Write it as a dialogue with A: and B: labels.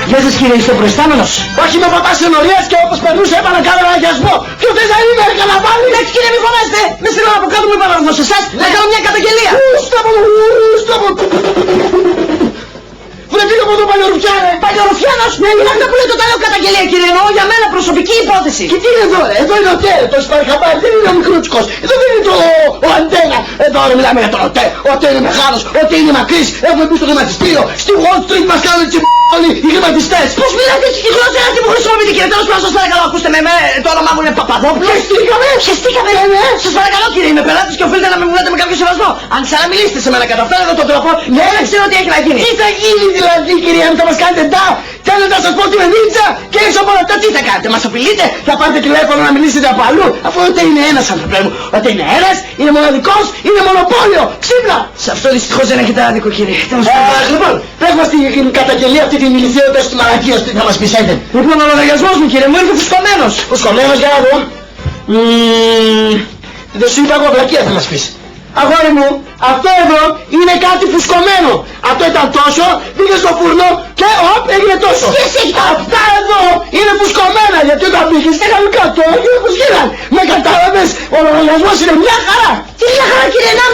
A: Γεια σας κύριε, είστε προϊστάμενος?
B: Όχι, με παπάς ενορίας και όπως περνούσε έπανα κάνω ένα αγιασμό. Ποιο θες να είναι, καλαβάλι?
A: Εντάξει κύριε, μη φωνάστε. Με στείλω από κάτω, μου είπα να έρθω σε εσάς να κάνω μια καταγγελία.
B: Βρε φύγε από εδώ παλιορουφιάνε!
A: Παλιορουφιάνος! Ναι, είναι αυτό που λέει το λέω καταγγελία κύριε, εννοώ για μένα προσωπική υπόθεση.
B: Και τι είναι εδώ ρε, εδώ είναι ο ΤΕ, το Σπαρχαμπάρι, δεν είναι ο μικρούτσικος. Εδώ δεν είναι ο Αντένα. Εδώ ρε μιλάμε για τον ΟΤΕ. Ο ΤΕ είναι μεγάλος, ο ΤΕ είναι μακρύς. Έχουμε μπει στο χρηματιστήριο. Στη Wall Street μας κάνουν όλοι οι χρηματιστές.
A: Πώς μιλάτε έτσι και γλώσσα τι μου χρησιμοποιείτε κύριε, τέλος πάντων σας παρακαλώ ακούστε με, το όνομά μου είναι Παπαδόπουλος. Πιεστήκαμε. Σας παρακαλώ κύριε, είμαι πελάτης και οφείλετε να με μιλάτε με κάποιο σεβασμό. Αν ξαναμιλήσετε σε μένα κατά αυτόν εδώ τον τρόπο, δεν ξέρω τι έχει να γίνει.
B: Τι θα γίνει δηλαδή κυρία μου, θα μας κάνετε ντά? Θέλετε να σας πω ότι με νίτσα και έξω από όλα αυτά τι θα κάνετε? Μας απειλείτε? Θα πάρετε τηλέφωνο να μιλήσετε από αλλού? Αφού ούτε είναι ένας άνθρωπε μου. Ούτε είναι ένας, είναι μοναδικός, είναι μονοπόλιο. Ξύπνα!
A: Σε αυτό δυστυχώς δεν έχετε άδικο κύριε.
B: Λοιπόν, πες μας την καταγγελία αυτή την ηλικιότητα στη μαλακία τι θα μας πεις έντε.
A: Λοιπόν ο λογαριασμός μου κύριε μου ήρθε φουσκωμένος.
B: Φουσκωμένος για να δω. Δεν σου είπα εγώ βλακία θα μας πεις. Αγόρι μου, αυτό εδώ είναι κάτι φουσκωμένο. Αυτό ήταν τόσο, πήγε στο φούρνο και έγινε τόσο. Αυτά εδώ είναι φουσκωμένα γιατί όταν πήγες είχαν κάτω και όπως γίναν. Με κατάλαβες, ο λογαριασμός είναι μια χαρά.
A: Τι μια χαρά κύριε, να